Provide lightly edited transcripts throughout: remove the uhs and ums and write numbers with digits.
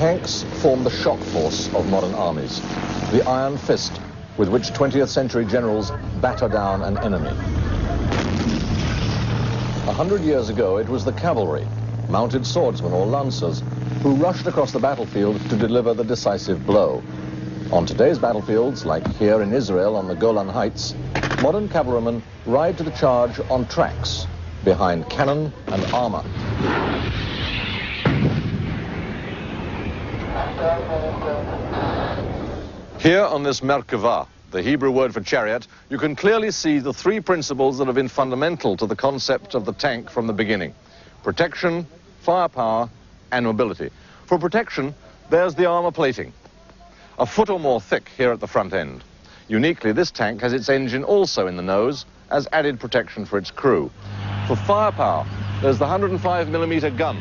Tanks form the shock force of modern armies, the iron fist with which 20th century generals batter down an enemy. 100 years ago, it was the cavalry, mounted swordsmen or lancers, who rushed across the battlefield to deliver the decisive blow. On today's battlefields, like here in Israel on the Golan Heights, modern cavalrymen ride to the charge on tracks, behind cannon and armor. Here on this Merkava, the Hebrew word for chariot, you can clearly see the three principles that have been fundamental to the concept of the tank from the beginning: protection, firepower, and mobility. For protection, there's the armor plating, a foot or more thick here at the front end. Uniquely, this tank has its engine also in the nose as added protection for its crew. For firepower, there's the 105mm gun,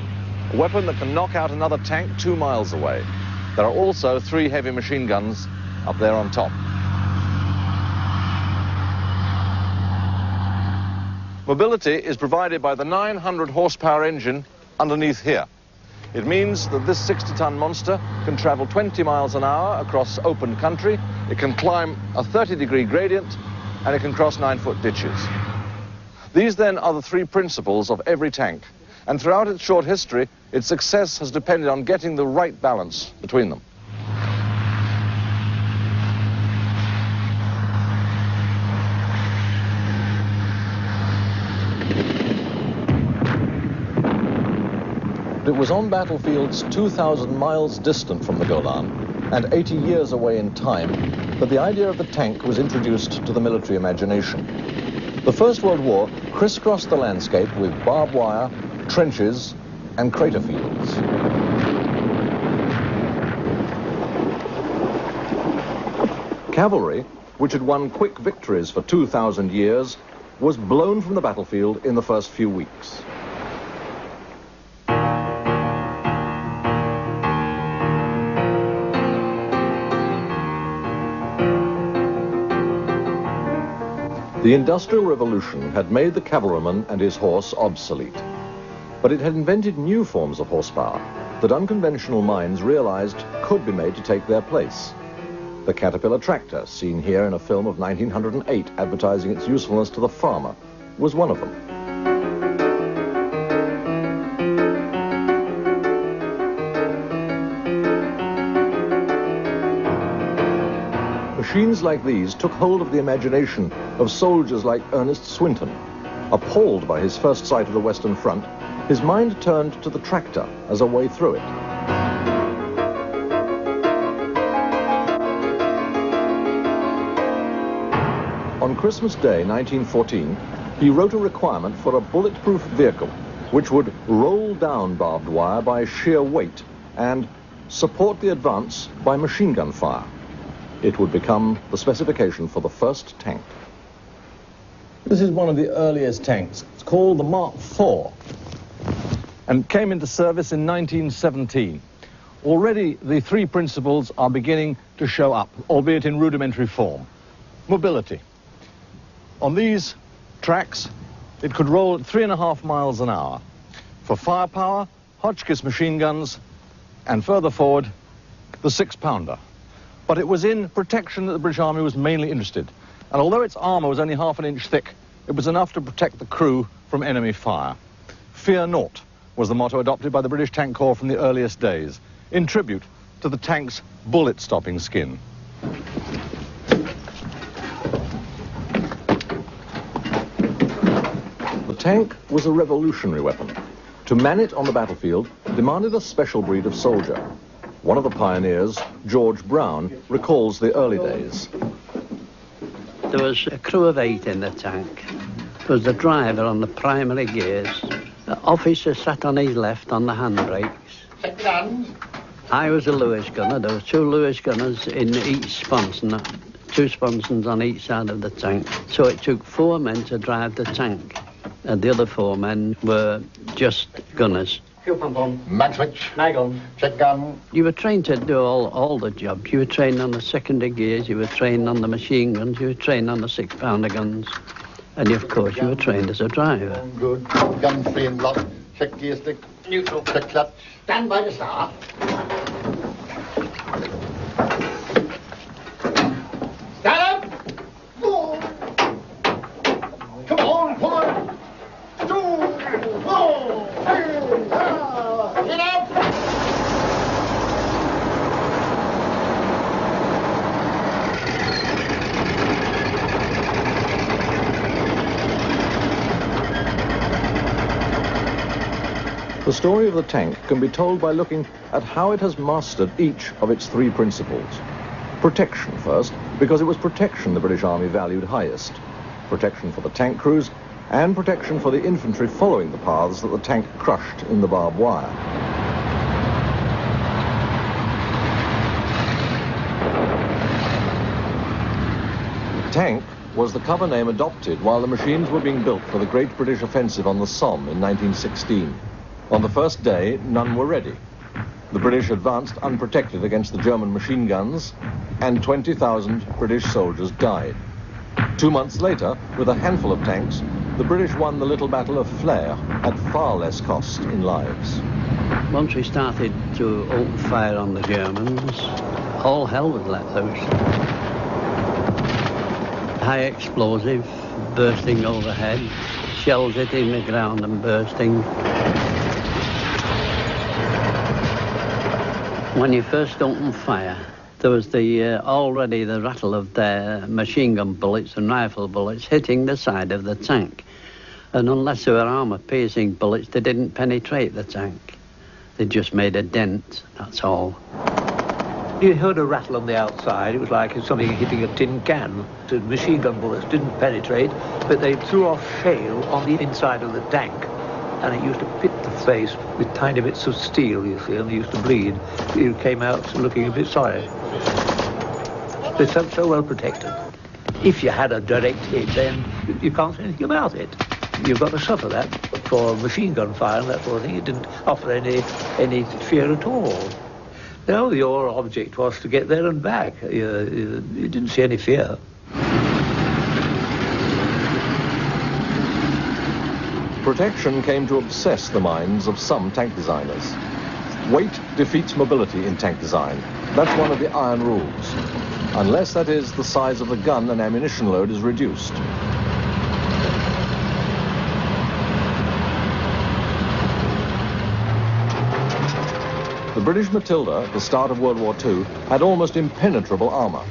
a weapon that can knock out another tank 2 miles away. There are also 3 heavy machine guns up there on top. Mobility is provided by the 900 horsepower engine underneath here. It means that this 60-ton monster can travel 20 miles an hour across open country, it can climb a 30-degree gradient, and it can cross 9-foot ditches. These then are the 3 principles of every tank, and throughout its short history, its success has depended on getting the right balance between them. It was on battlefields 2,000 miles distant from the Golan and 80 years away in time that the idea of the tank was introduced to the military imagination. The First World War crisscrossed the landscape with barbed wire, trenches, and crater fields. Cavalry, which had won quick victories for 2,000 years, was blown from the battlefield in the first few weeks. The Industrial Revolution had made the cavalryman and his horse obsolete, but it had invented new forms of horsepower that unconventional minds realized could be made to take their place. The Caterpillar tractor, seen here in a film of 1908 advertising its usefulness to the farmer, was one of them. Machines like these took hold of the imagination of soldiers like Ernest Swinton. Appalled by his first sight of the Western Front, his mind turned to the tractor as a way through it. On Christmas Day, 1914, he wrote a requirement for a bulletproof vehicle which would roll down barbed wire by sheer weight and support the advance by machine gun fire. It would become the specification for the first tank. This is one of the earliest tanks. It's called the Mark IV and came into service in 1917. Already the 3 principles are beginning to show up, albeit in rudimentary form. Mobility. On these tracks, it could roll at 3.5 miles an hour. For firepower, Hotchkiss machine guns, and further forward, the 6-pounder. But it was in protection that the British Army was mainly interested. And although its armor was only half an inch thick, it was enough to protect the crew from enemy fire. Fear naught was the motto adopted by the British Tank Corps from the earliest days, in tribute to the tank's bullet-stopping skin. The tank was a revolutionary weapon. To man it on the battlefield demanded a special breed of soldier. One of the pioneers, George Brown, recalls the early days. There was a crew of 8 in the tank. There was the driver on the primary gears. The officer sat on his left on the handbrakes. I was a Lewis gunner. There were 2 Lewis gunners in each sponson, 2 sponsons on each side of the tank. So it took 4 men to drive the tank. And the other 4 men were just gunners. Mag switch. Mag on. Check gun. You were trained to do all the jobs. You were trained on the secondary gears, you were trained on the machine guns, you were trained on the 6-pounder guns. And of course you were trained as a driver. Good. Gun free and lock. Check gear stick. Neutral. Check clutch. Stand by to start. The story of the tank can be told by looking at how it has mastered each of its three principles. Protection first, because it was protection the British Army valued highest. Protection for the tank crews, and protection for the infantry following the paths that the tank crushed in the barbed wire. Tank was the cover name adopted while the machines were being built for the Great British Offensive on the Somme in 1916. On the first day, none were ready. The British advanced unprotected against the German machine guns, and 20,000 British soldiers died. 2 months later, with a handful of tanks, the British won the little battle of Flers at far less cost in lives. Once we started to open fire on the Germans, all hell was let loose. High explosive bursting overhead, shells hitting the ground and bursting. When you first opened fire, there was already the rattle of their machine gun bullets and rifle bullets hitting the side of the tank. And unless they were armour-piercing bullets, they didn't penetrate the tank. They just made a dent, that's all. You heard a rattle on the outside. It was like something hitting a tin can. The machine gun bullets didn't penetrate, but they threw off shale on the inside of the tank. And it used to pit the face with tiny bits of steel, you see, and they used to bleed. You came out looking a bit sorry. They're so well protected. If you had a direct hit, then you can't say anything about it. You've got to suffer that. For machine gun fire and that sort of thing, it didn't offer any fear at all. No, your object was to get there and back. You didn't see any fear. Protection came to obsess the minds of some tank designers. Weight defeats mobility in tank design. That's one of the iron rules. Unless, that is, the size of the gun and ammunition load is reduced. The British Matilda, at the start of World War II, had almost impenetrable armour,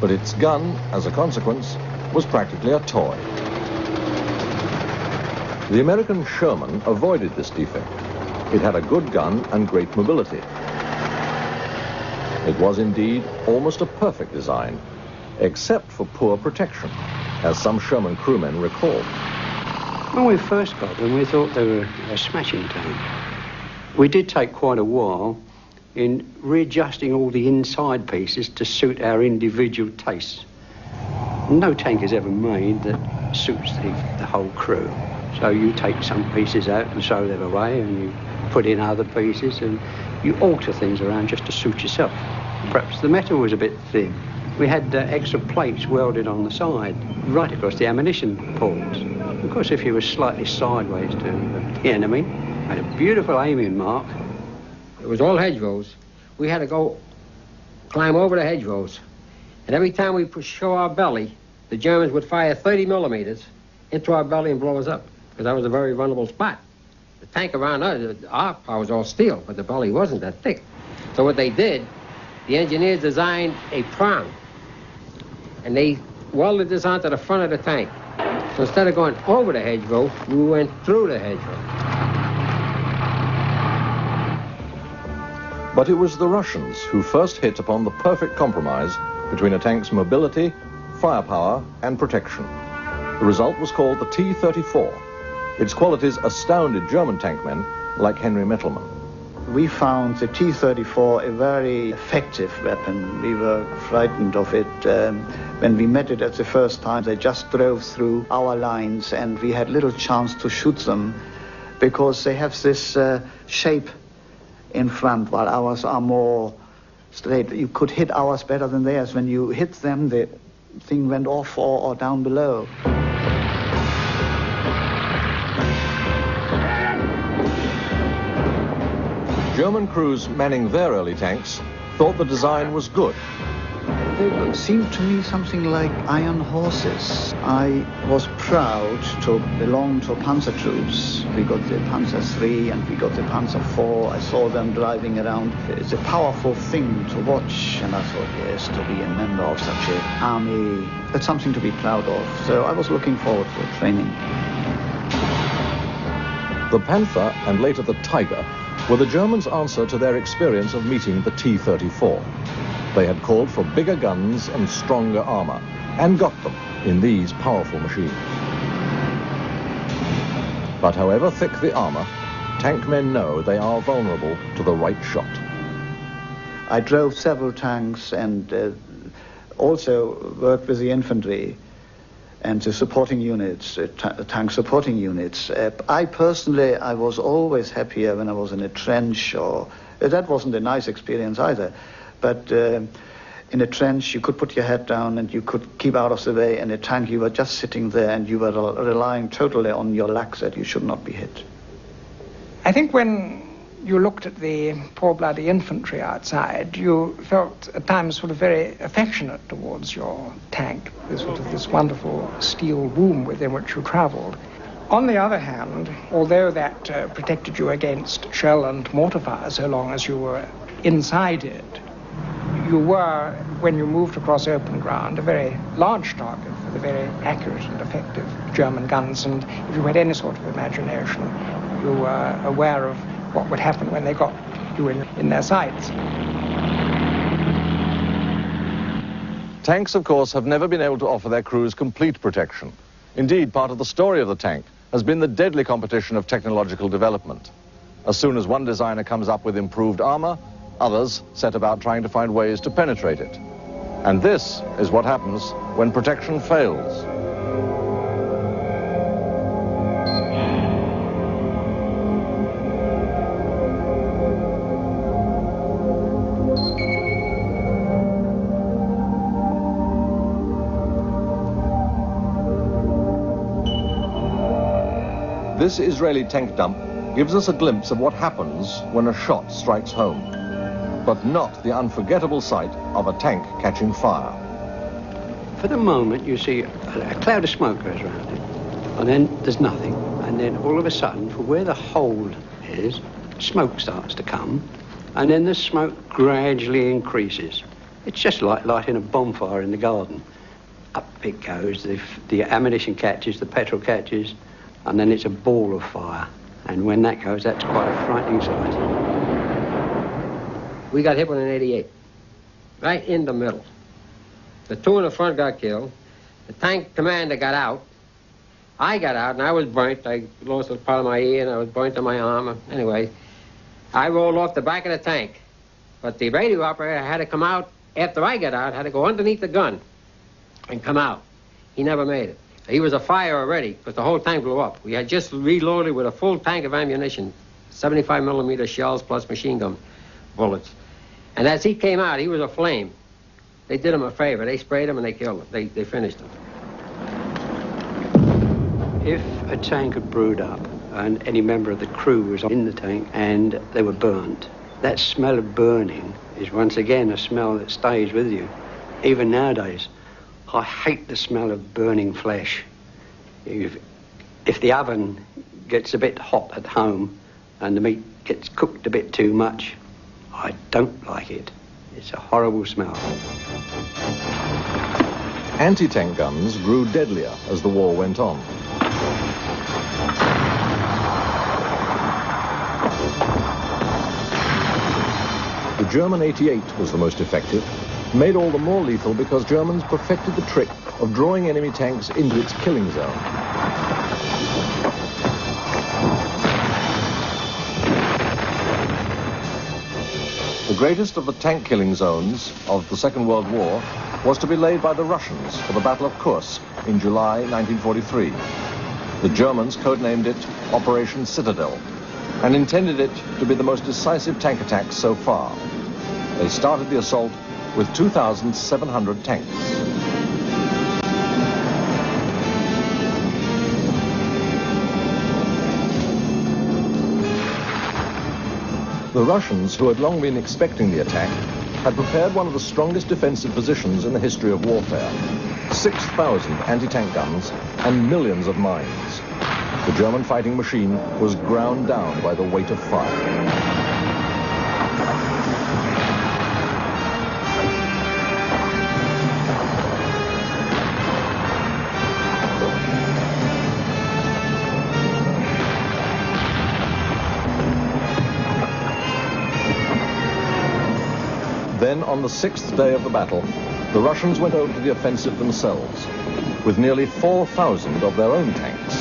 but its gun, as a consequence, was practically a toy. The American Sherman avoided this defect. It had a good gun and great mobility. It was indeed almost a perfect design, except for poor protection, as some Sherman crewmen recalled. When we first got them, we thought they were a smashing tank. We did take quite a while in readjusting all the inside pieces to suit our individual tastes. No tank is ever made that suits the whole crew. So you take some pieces out and sew them away, and you put in other pieces, and you alter things around just to suit yourself. Perhaps the metal was a bit thin. We had extra plates welded on the side, right across the ammunition ports. Of course, if you were slightly sideways to the enemy, had a beautiful aiming mark. It was all hedgerows. We had to go climb over the hedgerows. And every time we show our belly, the Germans would fire 30 millimeters into our belly and blow us up, because that was a very vulnerable spot. The tank around us, our part was all steel, but the belly wasn't that thick. So what they did, the engineers designed a prong, and they welded this onto the front of the tank. So instead of going over the hedgerow, we went through the hedgerow. But it was the Russians who first hit upon the perfect compromise between a tank's mobility, firepower, and protection. The result was called the T-34. Its qualities astounded German tankmen like Henry Mettelman. We found the T-34 a very effective weapon. We were frightened of it. When we met it at the first time, they just drove through our lines, and we had little chance to shoot them because they have this shape in front, while ours are more straight. You could hit ours better than theirs. When you hit them, the thing went off or down below. German crews manning their early tanks thought the design was good. They seemed to me something like iron horses. I was proud to belong to Panzer troops. We got the Panzer III and we got the Panzer IV. I saw them driving around. It's a powerful thing to watch, and I thought, yes, to be a member of such an army, that's something to be proud of. So I was looking forward to training. The Panther, and later the Tiger, were the Germans' answer to their experience of meeting the T-34. They had called for bigger guns and stronger armor, and got them in these powerful machines. But however thick the armor, tank men know they are vulnerable to the right shot. I drove several tanks and also worked with the infantry and the supporting units, tank supporting units. I personally was always happier when I was in a trench, or that wasn't a nice experience either, but in a trench you could put your head down and you could keep out of the way. In a tank you were just sitting there and you were relying totally on your luck that you should not be hit. I think when you looked at the poor bloody infantry outside, you felt at times sort of very affectionate towards your tank, this wonderful steel womb within which you travelled. On the other hand, although that protected you against shell and mortar fire so long as you were inside it, you were, when you moved across open ground, a very large target for the very accurate and effective German guns, and if you had any sort of imagination, you were aware of what would happen when they got you in their sights. Tanks, of course, have never been able to offer their crews complete protection. Indeed, part of the story of the tank has been the deadly competition of technological development. As soon as one designer comes up with improved armor, others set about trying to find ways to penetrate it. And this is what happens when protection fails. This Israeli tank dump gives us a glimpse of what happens when a shot strikes home, but not the unforgettable sight of a tank catching fire. For the moment, you see a cloud of smoke goes around it, and then there's nothing, and then all of a sudden, from where the hole is, smoke starts to come, and then the smoke gradually increases. It's just like lighting a bonfire in the garden. Up it goes, the ammunition catches, the petrol catches, and then it's a ball of fire. And when that goes, that's quite a frightening sight. We got hit with an 88, right in the middle. The two in the front got killed. The tank commander got out. I got out, and I was burnt. I lost a part of my ear, and I was burnt on my arm. Anyway, I rolled off the back of the tank. But the radio operator had to come out after I got out, had to go underneath the gun and come out. He never made it. He was afire already, because the whole tank blew up. We had just reloaded with a full tank of ammunition, 75 millimeter shells plus machine gun bullets. And as he came out, he was aflame. They did him a favor. They sprayed him and they killed him. They finished him. If a tank had brewed up and any member of the crew was in the tank and they were burnt, that smell of burning is once again a smell that stays with you. Even nowadays, I hate the smell of burning flesh. If the oven gets a bit hot at home and the meat gets cooked a bit too much, I don't like it. It's a horrible smell. Anti-tank guns grew deadlier as the war went on. The German 88 was the most effective, made all the more lethal because Germans perfected the trick of drawing enemy tanks into its killing zone. The greatest of the tank killing zones of the Second World War was to be laid by the Russians for the Battle of Kursk in July 1943. The Germans codenamed it Operation Citadel and intended it to be the most decisive tank attack so far. They started the assault with 2,700 tanks. The Russians, who had long been expecting the attack, had prepared one of the strongest defensive positions in the history of warfare. 6,000 anti-tank guns and millions of mines. The German fighting machine was ground down by the weight of fire. Then, on the 6th day of the battle, the Russians went over to the offensive themselves, with nearly 4,000 of their own tanks.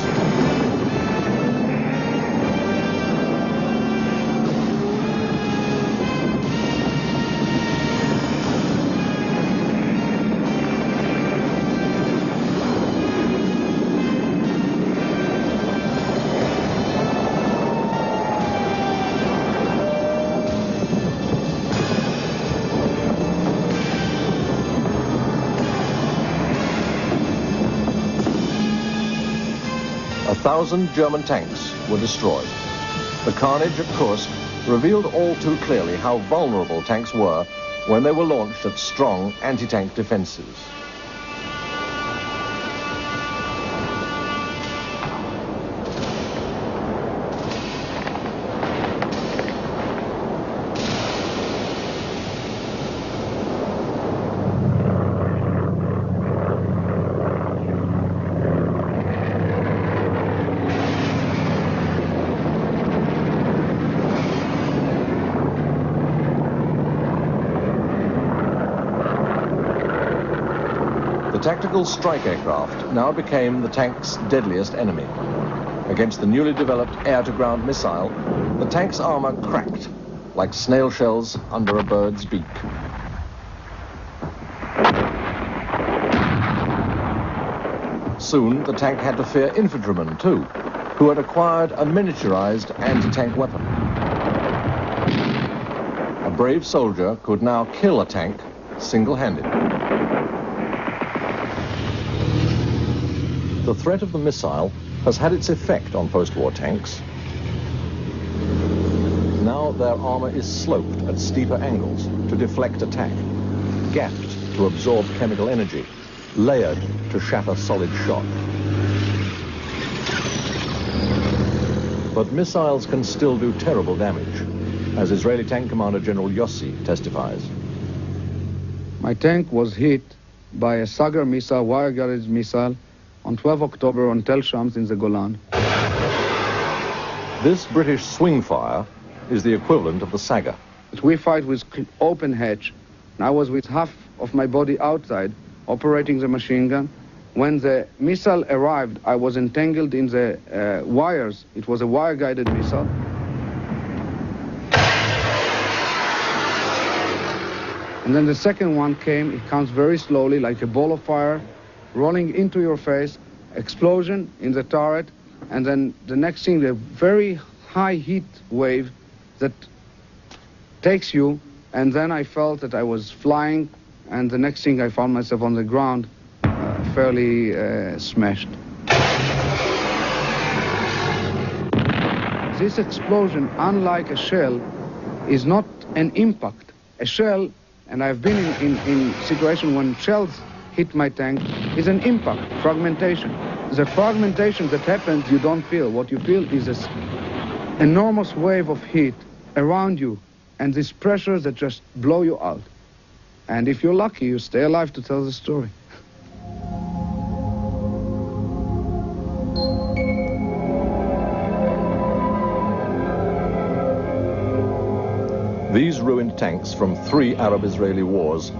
A 1,000 German tanks were destroyed. The carnage at Kursk revealed all too clearly how vulnerable tanks were when they were launched at strong anti-tank defenses. The tactical strike aircraft now became the tank's deadliest enemy. Against the newly developed air-to-ground missile, the tank's armor cracked like snail shells under a bird's beak. Soon, the tank had to fear infantrymen, too, who had acquired a miniaturized anti-tank weapon. A brave soldier could now kill a tank single-handed. The threat of the missile has had its effect on post-war tanks. Now their armor is sloped at steeper angles to deflect attack, gapped to absorb chemical energy, layered to shatter solid shot. But missiles can still do terrible damage, as Israeli Tank Commander General Yossi testifies. My tank was hit by a Sagar missile, wire-guided missile, on 12 October on Tel Shams in the Golan. This British swing fire is the equivalent of the Saga. We fight with open hatch, and I was with half of my body outside, operating the machine gun. When the missile arrived, I was entangled in the wires. It was a wire-guided missile. And then the second one came. It comes very slowly, like a ball of fire, rolling into your face, explosion in the turret, and then the next thing, a very high heat wave that takes you, and then I felt that I was flying, and the next thing I found myself on the ground, fairly smashed. This explosion, unlike a shell, is not an impact. A shell, and I've been in situations when shells hit my tank, is an impact, fragmentation. The fragmentation that happens, you don't feel. What you feel is this enormous wave of heat around you, and this pressure that just blow you out. And if you're lucky, you stay alive to tell the story. These ruined tanks from 3 Arab-Israeli wars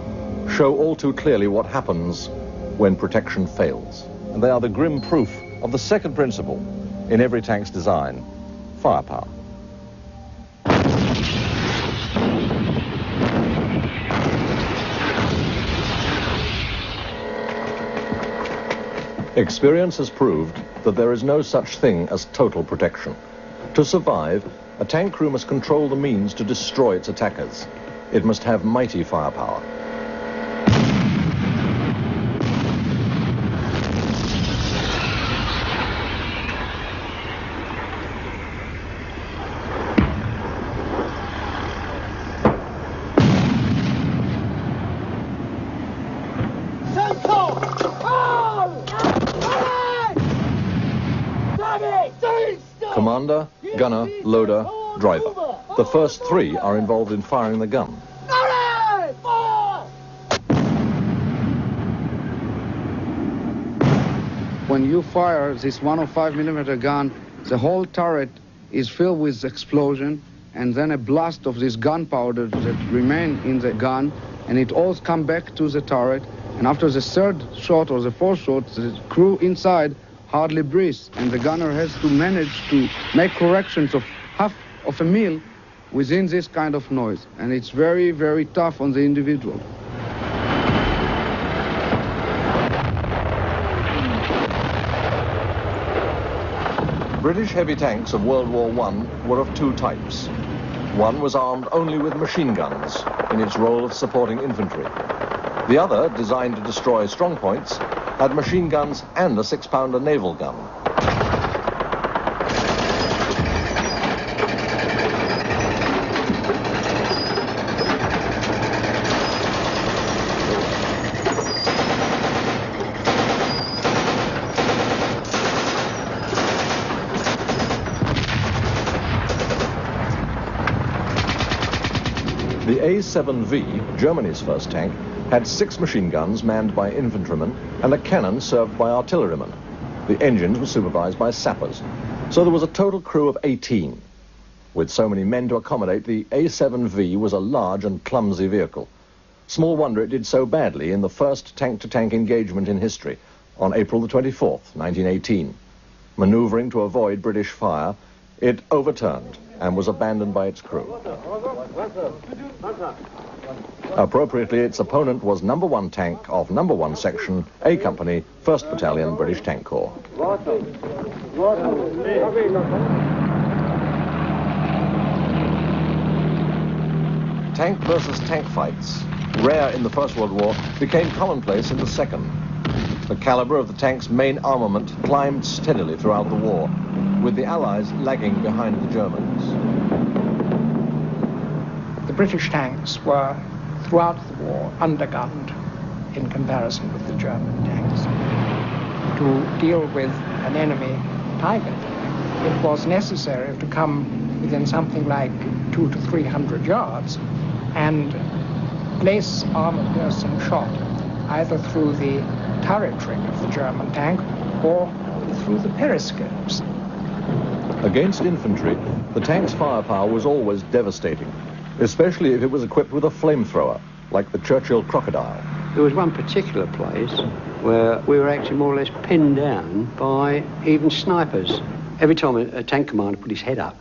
show all too clearly what happens when protection fails. And they are the grim proof of the second principle in every tank's design: firepower. Experience has proved that there is no such thing as total protection. To survive, a tank crew must control the means to destroy its attackers. It must have mighty firepower. Commander, gunner, loader, driver. The first 3 are involved in firing the gun. When you fire this 105mm gun, the whole turret is filled with explosion, and then a blast of this gunpowder that remain in the gun, and it all come back to the turret. And after the third shot or the fourth shot, the crew inside hardly breathes, and the gunner has to manage to make corrections of half of a mil within this kind of noise. And it's very, very tough on the individual. British heavy tanks of World War I were of two types. One was armed only with machine guns in its role of supporting infantry. The other, designed to destroy strong points, had machine guns and a 6-pounder naval gun. The A7V, Germany's first tank, had 6 machine guns manned by infantrymen and a cannon served by artillerymen. The engines were supervised by sappers. So there was a total crew of 18. With so many men to accommodate, the A7V was a large and clumsy vehicle. Small wonder it did so badly in the first tank-to-tank engagement in history on April the 24th, 1918. Maneuvering to avoid British fire, it overturned and was abandoned by its crew. Appropriately, its opponent was No. 1 tank of No. 1 section, A Company, 1st Battalion, British Tank Corps. Tank versus tank fights, rare in the First World War, became commonplace in the Second. The caliber of the tank's main armament climbed steadily throughout the war, with the Allies lagging behind the Germans. The British tanks were, throughout the war, undergunned in comparison with the German tanks. To deal with an enemy Tiger, it was necessary to come within something like 200 to 300 yards and place armor-piercing shot either through the turret ring of the German tank or through the periscopes. Against infantry, the tank's firepower was always devastating, especially if it was equipped with a flamethrower, like the Churchill Crocodile. There was one particular place where we were actually more or less pinned down by even snipers. Every time a tank commander put his head up,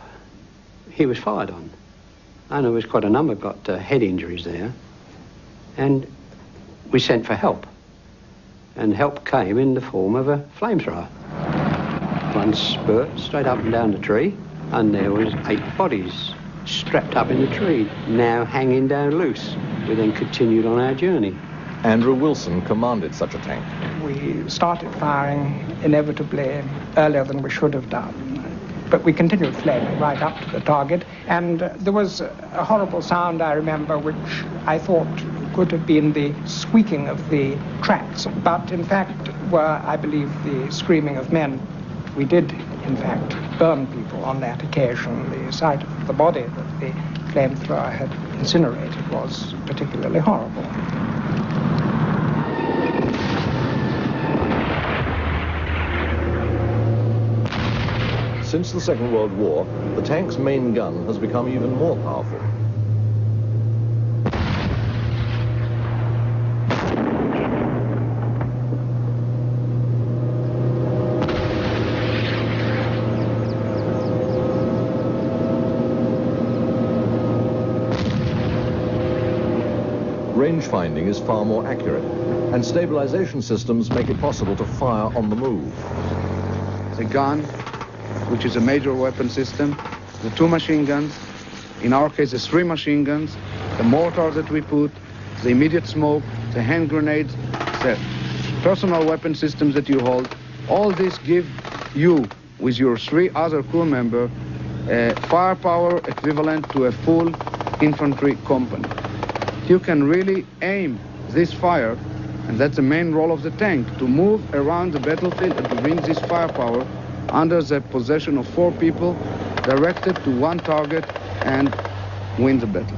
he was fired on. And there was quite a number got head injuries there. And we sent for help. And help came in the form of a flamethrower. One spurt straight up and down the tree, and there was 8 bodies strapped up in the tree, now hanging down loose. We then continued on our journey. Andrew Wilson commanded such a tank. We started firing inevitably earlier than we should have done, but we continued flaming right up to the target, and there was a horrible sound, I remember, which I thought could have been the squeaking of the tracks, but in fact were, I believe, the screaming of men. We did, in fact, burn people on that occasion. The sight of the body that the flamethrower had incinerated was particularly horrible. Since the Second World War, the tank's main gun has become even more powerful. Range finding is far more accurate, and stabilization systems make it possible to fire on the move. The gun, which is a major weapon system, the 2 machine guns, in our case the 3 machine guns, the mortar that we put, the immediate smoke, the hand grenades, the personal weapon systems that you hold, all this give you, with your 3 other crew members, a firepower equivalent to a full infantry company. You can really aim this fire, and that's the main role of the tank, to move around the battlefield and to bring this firepower under the possession of 4 people, directed to one target and win the battle.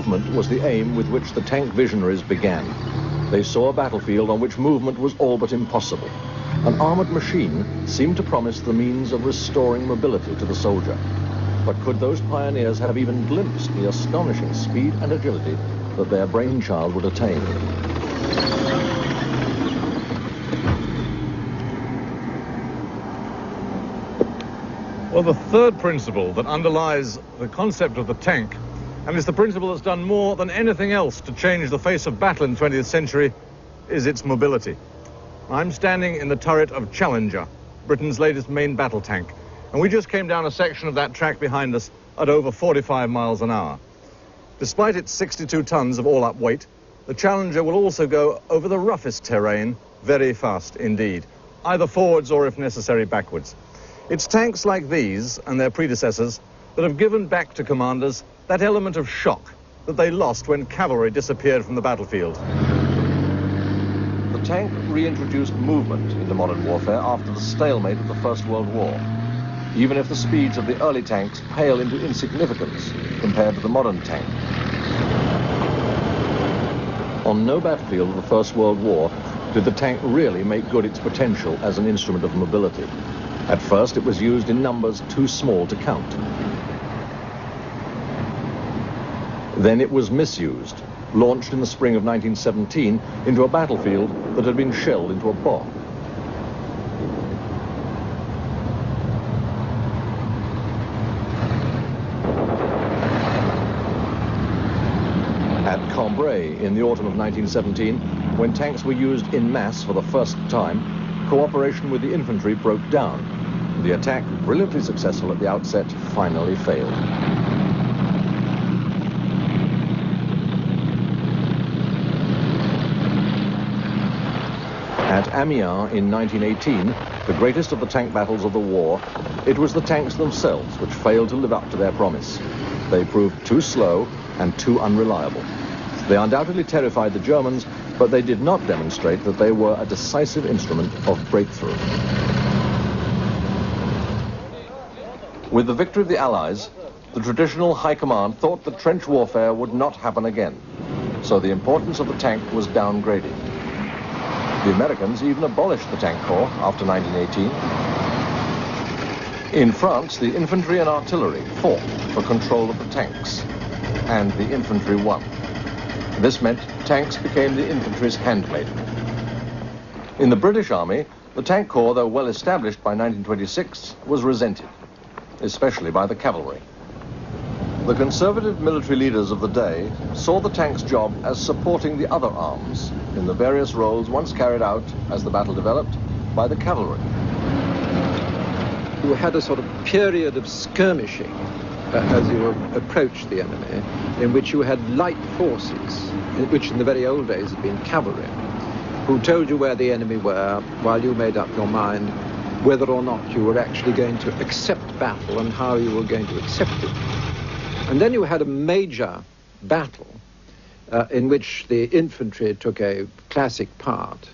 movement was the aim with which the tank visionaries began. They saw a battlefield on which movement was all but impossible. An armored machine seemed to promise the means of restoring mobility to the soldier. But could those pioneers have even glimpsed the astonishing speed and agility that their brainchild would attain? Well, the third principle that underlies the concept of the tank, and it's the principle that's done more than anything else to change the face of battle in the 20th century, is its mobility. I'm standing in the turret of Challenger, Britain's latest main battle tank, and we just came down a section of that track behind us at over 45 miles an hour. Despite its 62 tons of all-up weight, the Challenger will also go over the roughest terrain very fast indeed, either forwards or, if necessary, backwards. It's tanks like these and their predecessors that have given back to commanders that element of shock that they lost when cavalry disappeared from the battlefield. The tank reintroduced movement into modern warfare after the stalemate of the First World War, even if the speeds of the early tanks pale into insignificance compared to the modern tank. On no battlefield of the First World War did the tank really make good its potential as an instrument of mobility. At first, it was used in numbers too small to count. Then it was misused, launched in the spring of 1917 into a battlefield that had been shelled into a bomb. At Cambrai in the autumn of 1917, when tanks were used en masse for the first time, cooperation with the infantry broke down. The attack, brilliantly successful at the outset, finally failed. At Amiens in 1918, the greatest of the tank battles of the war, it was the tanks themselves which failed to live up to their promise. They proved too slow and too unreliable. They undoubtedly terrified the Germans, but they did not demonstrate that they were a decisive instrument of breakthrough. With the victory of the Allies, the traditional high command thought that trench warfare would not happen again, so the importance of the tank was downgraded. The Americans even abolished the tank corps after 1918. In France, the infantry and artillery fought for control of the tanks, and the infantry won. This meant tanks became the infantry's handmaid. In the British Army, the tank corps, though well established by 1926, was resented, especially by the cavalry. The conservative military leaders of the day saw the tank's job as supporting the other arms in the various roles once carried out, as the battle developed, by the cavalry. You had a sort of period of skirmishing as you approached the enemy, in which you had light forces, which in the very old days had been cavalry, who told you where the enemy were while you made up your mind whether or not you were actually going to accept battle and how you were going to accept it. And then you had a major battle in which the infantry took a classic part.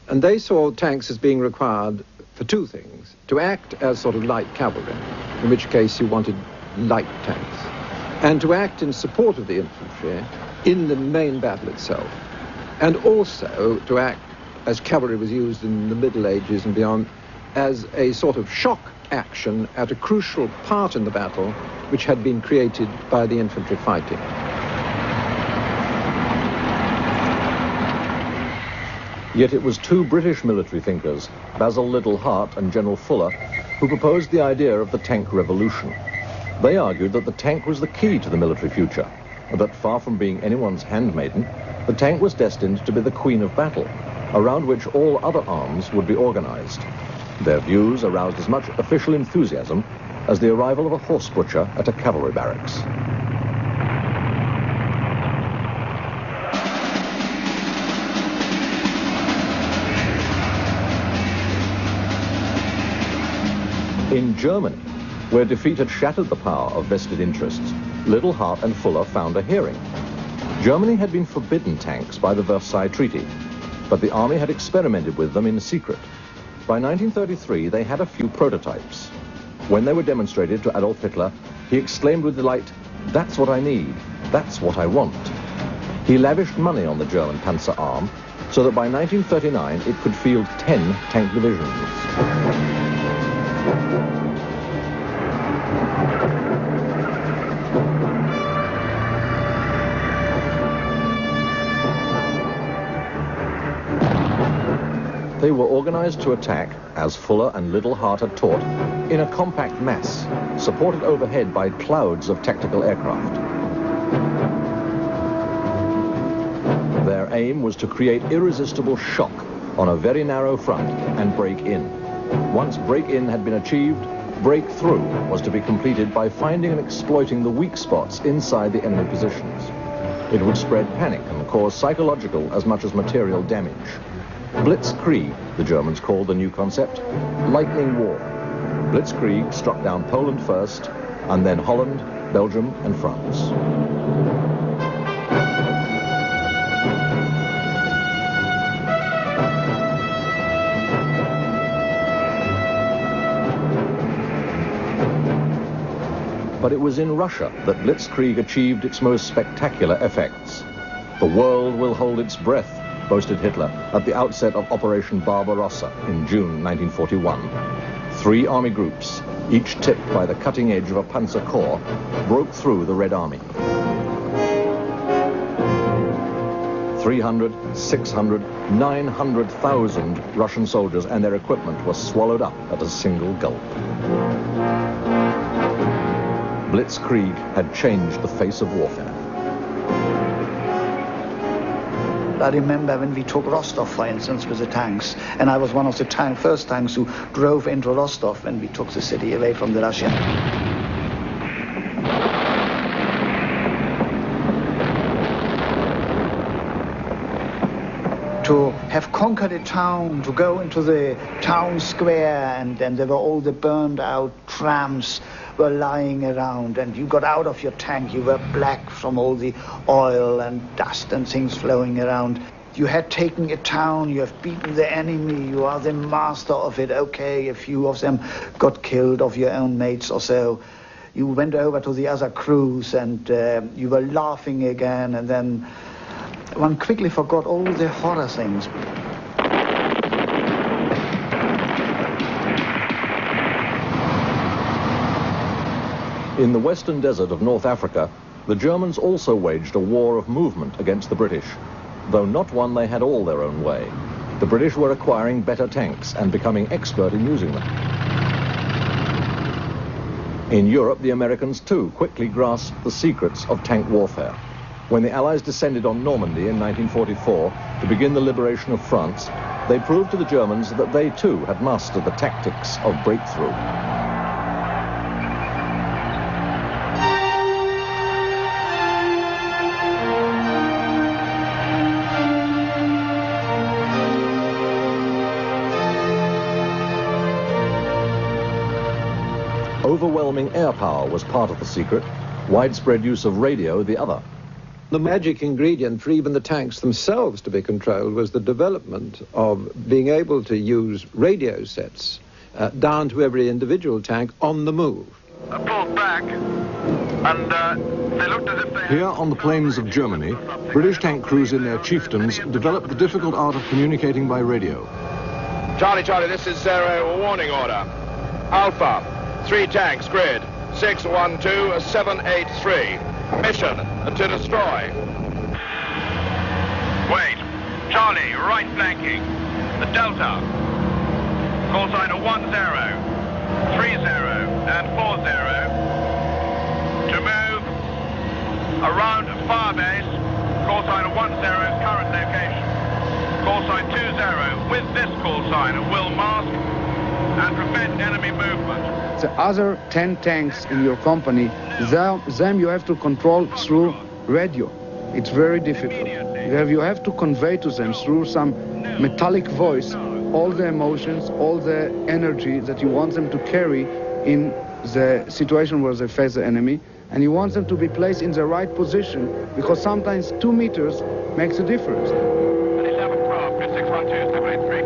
And they saw tanks as being required for two things: to act as sort of light cavalry, in which case you wanted light tanks, and to act in support of the infantry in the main battle itself, and also to act, as cavalry was used in the Middle Ages and beyond, as a sort of shock action at a crucial part in the battle which had been created by the infantry fighting. Yet it was two British military thinkers, Basil Liddell Hart and General Fuller, who proposed the idea of the tank revolution. They argued that the tank was the key to the military future, and that far from being anyone's handmaiden, the tank was destined to be the queen of battle, around which all other arms would be organized. Their views aroused as much official enthusiasm as the arrival of a horse butcher at a cavalry barracks. In Germany, where defeat had shattered the power of vested interests, Liddell, Hart and Fuller found a hearing. Germany had been forbidden tanks by the Versailles Treaty, but the army had experimented with them in secret. By 1933, they had a few prototypes. When they were demonstrated to Adolf Hitler, he exclaimed with delight, That's what I need. That's what I want. He lavished money on the German Panzer arm so that by 1939 it could field 10 tank divisions. They were organized to attack, as Fuller and Little Hart had taught, in a compact mass, supported overhead by clouds of tactical aircraft. Their aim was to create irresistible shock on a very narrow front and break in. Once break-in had been achieved, breakthrough was to be completed by finding and exploiting the weak spots inside the enemy positions. It would spread panic and cause psychological as much as material damage. Blitzkrieg, the Germans called the new concept, lightning war. Blitzkrieg struck down Poland first, and then Holland, Belgium, and France. But it was in Russia that Blitzkrieg achieved its most spectacular effects. The world will hold its breath, boasted Hitler at the outset of Operation Barbarossa in June 1941. 3 army groups, each tipped by the cutting edge of a panzer corps, broke through the Red Army. 300, 600, 900,000 Russian soldiers and their equipment were swallowed up at a single gulp. Blitzkrieg had changed the face of warfare. I remember when we took Rostov, for instance, with the tanks, and I was one of the first tanks who drove into Rostov when we took the city away from the Russians. To have conquered a town, to go into the town square, and then there were all the burned out trams were lying around, and you got out of your tank, you were black from all the oil and dust and things flowing around. You had taken a town, you have beaten the enemy, you are the master of it. Okay, a few of them got killed, of your own mates or so. You went over to the other crews and you were laughing again, and then one quickly forgot all the horror things. In the western desert of North Africa, the Germans also waged a war of movement against the British, though not one they had all their own way. The British were acquiring better tanks and becoming expert in using them. In Europe, the Americans too quickly grasped the secrets of tank warfare. When the Allies descended on Normandy in 1944 to begin the liberation of France, they proved to the Germans that they too had mastered the tactics of breakthrough. Overwhelming air power was part of the secret, widespread use of radio the other. The magic ingredient for even the tanks themselves to be controlled was the development of being able to use radio sets down to every individual tank on the move. Pulled back, and they looked as if they... Here on the plains of Germany, British tank crews in their chieftains developed the difficult art of communicating by radio. Charlie, this is a warning order. Alpha, 3 tanks, grid, 612-783. Mission to destroy. Wait, Charlie, right flanking. The Delta. Call sign 10, 30, and 40. To move around Firebase. Call sign 10, current location. Call sign 20 with this call sign will mask and prevent enemy movement. The other 10 tanks in your company, them you have to control through radio. It's very difficult. You have to convey to them through some metallic voice all the emotions, all the energy that you want them to carry in the situation where they face the enemy, and you want them to be placed in the right position, because sometimes 2 meters makes a difference. 612-612-783.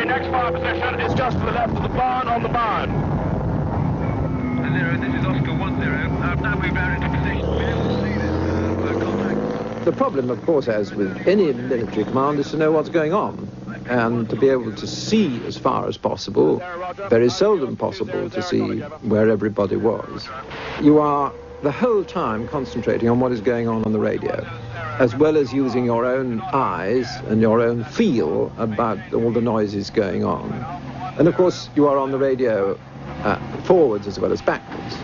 Next fire position is just to the left of the barn on the barn. 0, this is Oscar 1 Now we've entered into position. We're able to see this contact. The problem, of course, as with any military command, is to know what's going on and to be able to see as far as possible. Very seldom possible to see where everybody was. You are the whole time concentrating on what is going on the radio, as well as using your own eyes and your own feel about all the noises going on. And of course, you are on the radio forwards as well as backwards.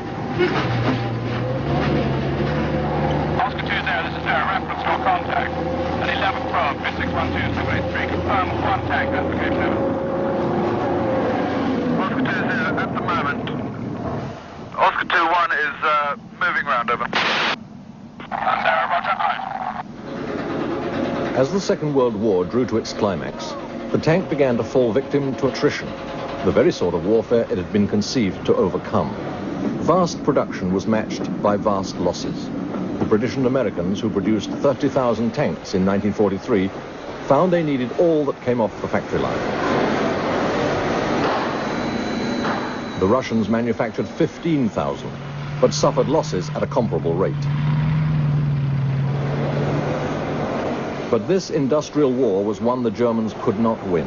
Oscar 20, this is Sarah, reference your contact. An 11 probe, bit 612783, confirm one tank, application over. Oscar 20, at the moment. Oscar 21 is moving round, over. Sarah, roger, out. As the Second World War drew to its climax, the tank began to fall victim to attrition, the very sort of warfare it had been conceived to overcome. Vast production was matched by vast losses. The British and Americans, who produced 30,000 tanks in 1943, found they needed all that came off the factory line. The Russians manufactured 15,000, but suffered losses at a comparable rate. But this industrial war was one the Germans could not win.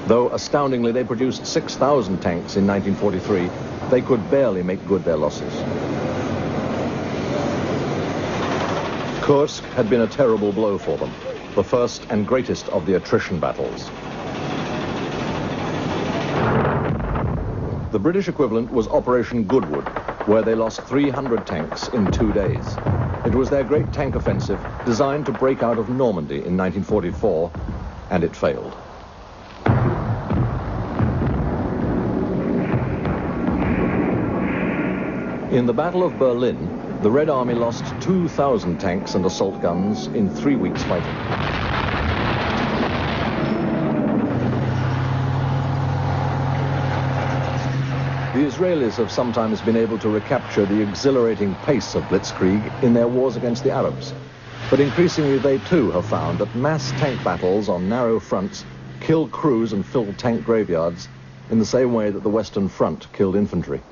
Though astoundingly they produced 6,000 tanks in 1943, they could barely make good their losses. Kursk had been a terrible blow for them, the first and greatest of the attrition battles. The British equivalent was Operation Goodwood, where they lost 300 tanks in 2 days. It was their great tank offensive designed to break out of Normandy in 1944, and it failed. In the Battle of Berlin, the Red Army lost 2,000 tanks and assault guns in 3 weeks fighting. The Israelis have sometimes been able to recapture the exhilarating pace of blitzkrieg in their wars against the Arabs. But increasingly they too have found that mass tank battles on narrow fronts kill crews and fill tank graveyards in the same way that the Western Front killed infantry.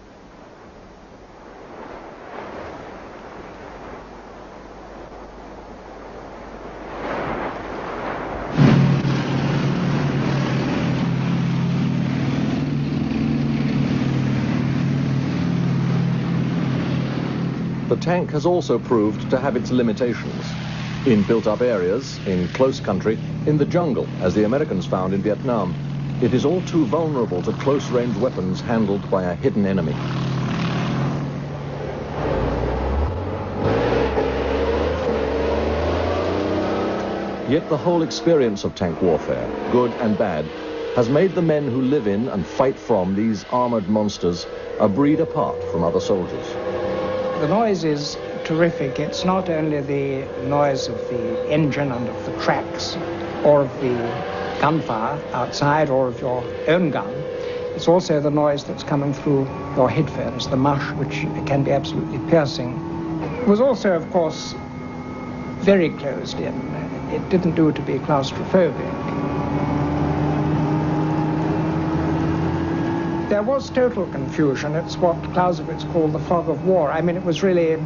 The tank has also proved to have its limitations. In built-up areas, in close country, in the jungle, as the Americans found in Vietnam, it is all too vulnerable to close-range weapons handled by a hidden enemy. Yet the whole experience of tank warfare, good and bad, has made the men who live in and fight from these armored monsters a breed apart from other soldiers. The noise is terrific. It's not only the noise of the engine and of the tracks or of the gunfire outside or of your own gun. It's also the noise that's coming through your headphones, the mush, which can be absolutely piercing. It was also, of course, very closed in. It didn't do to be claustrophobic. There was total confusion. It's what Clausewitz called the fog of war. I mean, it was really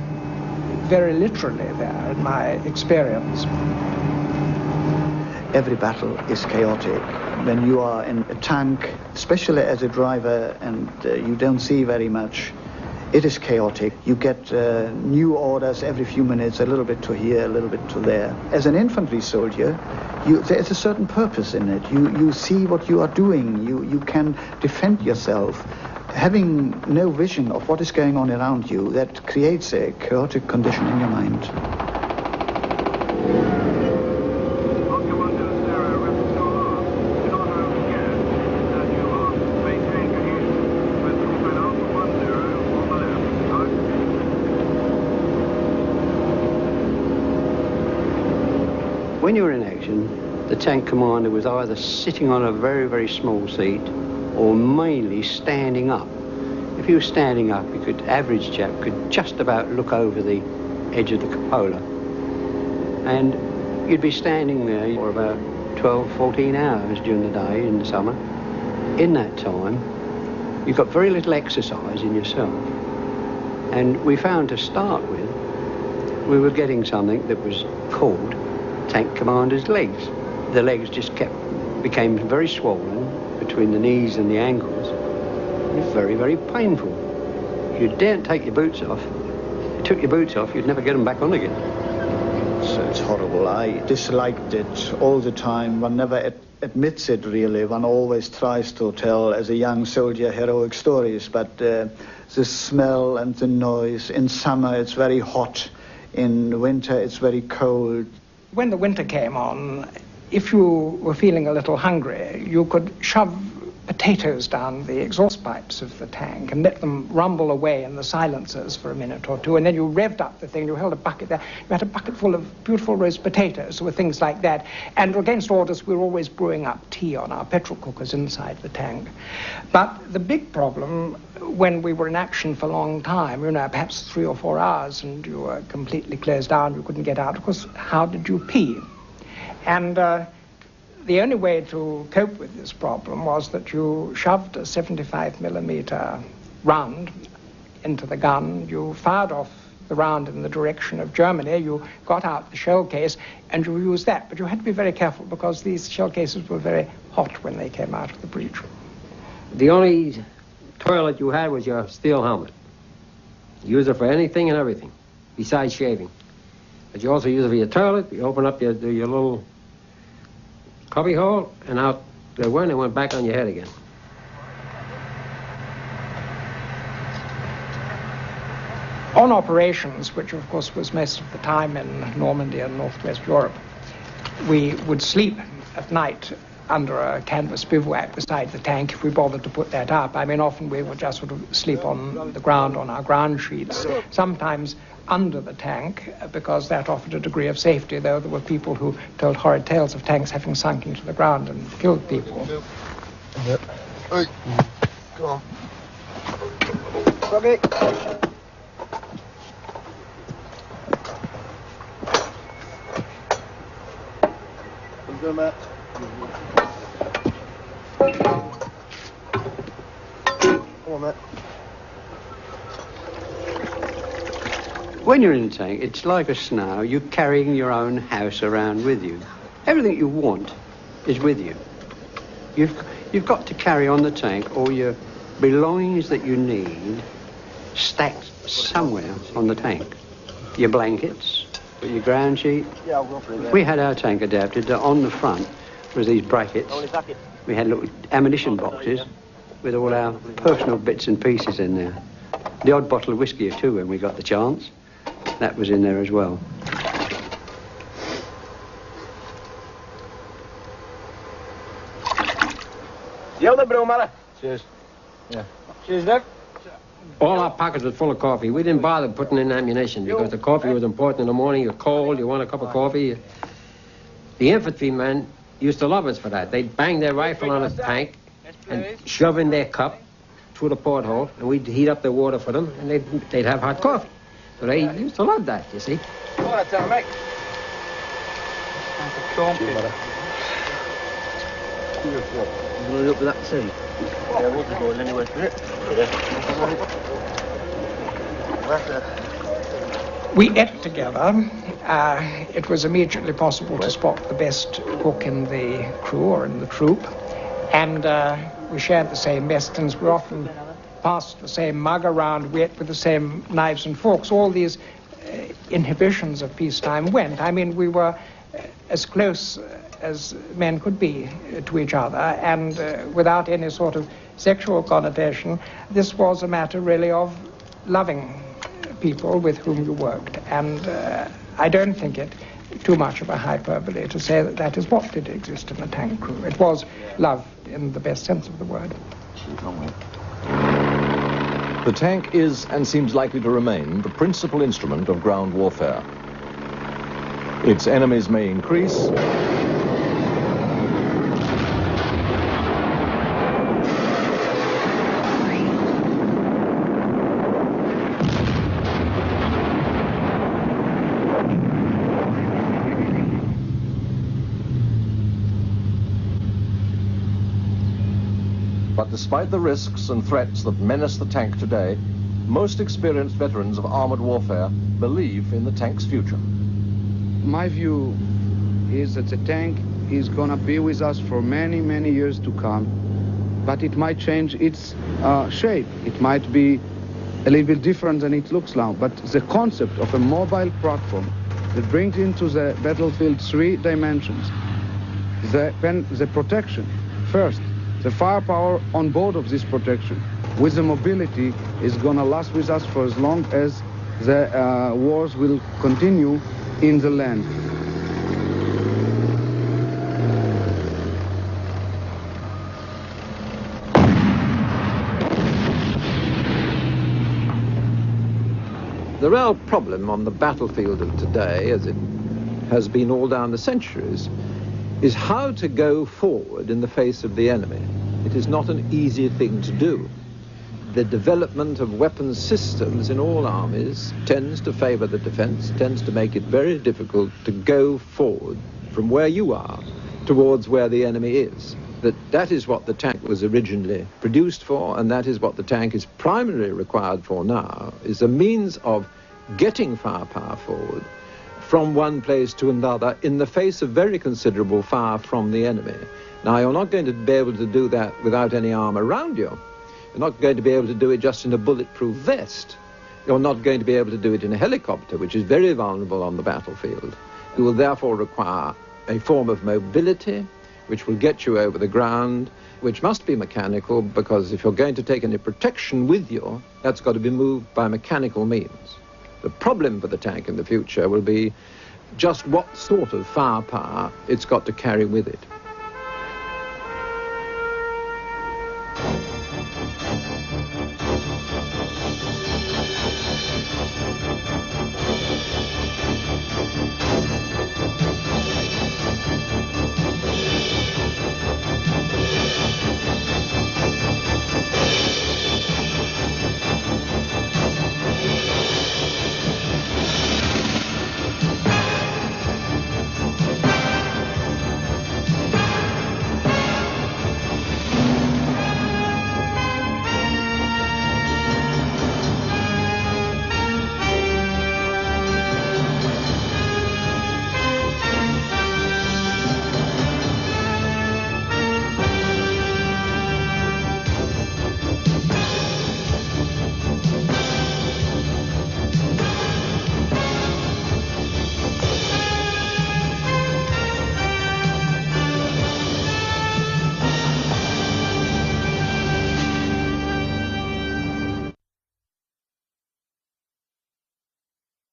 very literally there in my experience. Every battle is chaotic. When you are in a tank, especially as a driver, and you don't see very much, it is chaotic. You get new orders every few minutes, a little bit to here, a little bit to there. As an infantry soldier, there's a certain purpose in it. You see what you are doing. You can defend yourself. Having no vision of what is going on around you, that creates a chaotic condition in your mind. When you were in action, the tank commander was either sitting on a very, very small seat or mainly standing up. If you were standing up, average chap could just about look over the edge of the cupola. And you'd be standing there for about 12, 14 hours during the day in the summer. In that time, you've got very little exercise in yourself. And we found to start with, we were getting something that was called tank commander's legs. The legs just became very swollen between the knees and the ankles. It was very, very painful. You daren't take your boots off. If you took your boots off, you'd never get them back on again. So it's horrible. I disliked it all the time. One never admits it, really. One always tries to tell, as a young soldier, heroic stories. But the smell and the noise, in summer it's very hot. In winter it's very cold. When the winter came on, if you were feeling a little hungry, you could shove potatoes down the exhaust pipes of the tank and let them rumble away in the silencers for a minute or two, and then you revved up the thing, you held a bucket there, you had a bucket full of beautiful roast potatoes, or things like that. And against orders, we were always brewing up tea on our petrol cookers inside the tank. But the big problem, when we were in action for a long time, you know, perhaps 3 or 4 hours, and you were completely closed down, you couldn't get out, of course, how did you pee? And the only way to cope with this problem was that you shoved a 75mm round into the gun, you fired off the round in the direction of Germany, you got out the shell case, and you used that. But you had to be very careful because these shell cases were very hot when they came out of the breech. The only toilet you had was your steel helmet. You use it for anything and everything, besides shaving. But you also use it for your toilet. You open up your little cubby hole, and out they went back on your head again. On operations, which of course was most of the time in Normandy and Northwest Europe, we would sleep at night under a canvas bivouac beside the tank if we bothered to put that up. I mean, often we would just sort of sleep on the ground on our ground sheets, sometimes under the tank, because that offered a degree of safety, though there were people who told horrid tales of tanks having sunk into the ground and killed people. Hey, come on. Okay. Go, Matt. Come on, Matt. When you're in the tank, it's like a snow. You're carrying your own house around with you. Everything you want is with you. You've got to carry on the tank all your belongings that you need stacked somewhere on the tank. Your blankets, your ground sheet. We had our tank adapted to, on the front was these brackets. We had little ammunition boxes with all our personal bits and pieces in there. The odd bottle of whiskey or two when we got the chance. That was in there as well. The other brew, Mother. Cheers. Yeah. Cheers, Doc. All our pockets were full of coffee. We didn't bother putting in ammunition because the coffee was important in the morning. You're cold, you want a cup of coffee. The infantrymen used to love us for that. They'd bang their rifle on a tank and shove in their cup through the porthole, and we'd heat up the water for them, and they'd have hot coffee. So they used to love that, you see. All right, tell mate. Going up with that too? Yeah, we'll be going anyway for it. We ate together. It was immediately possible to spot the best cook in the crew or in the troop. And we shared the same mess tins. We often passed the same mug around. We ate with the same knives and forks. All these inhibitions of peacetime went. I mean, we were as close as men could be to each other, and without any sort of sexual connotation. This was a matter really of loving people with whom you worked, and I don't think it too much of a hyperbole to say that that is what did exist in the tank crew. It was love in the best sense of the word. The tank is, and seems likely to remain, the principal instrument of ground warfare. Its enemies may increase, but despite the risks and threats that menace the tank today, most experienced veterans of armored warfare believe in the tank's future. My view is that the tank is going to be with us for many, many years to come, but it might change its shape. It might be a little bit different than it looks now, but the concept of a mobile platform that brings into the battlefield 3 dimensions, the protection, first, the firepower on board of this protection, with the mobility, is going to last with us for as long as the wars will continue in the land. The real problem on the battlefield of today, as it has been all down the centuries, is how to go forward in the face of the enemy. It is not an easy thing to do. The development of weapons systems in all armies tends to favor the defense, tends to make it very difficult to go forward from where you are towards where the enemy is. That is what the tank was originally produced for, and that is what the tank is primarily required for now, is a means of getting firepower forward from one place to another in the face of very considerable fire from the enemy. Now, you're not going to be able to do that without any armor around you. You're not going to be able to do it just in a bulletproof vest. You're not going to be able to do it in a helicopter, which is very vulnerable on the battlefield. You will therefore require a form of mobility, which will get you over the ground, which must be mechanical, because if you're going to take any protection with you, that's got to be moved by mechanical means. The problem for the tank in the future will be just what sort of firepower it's got to carry with it.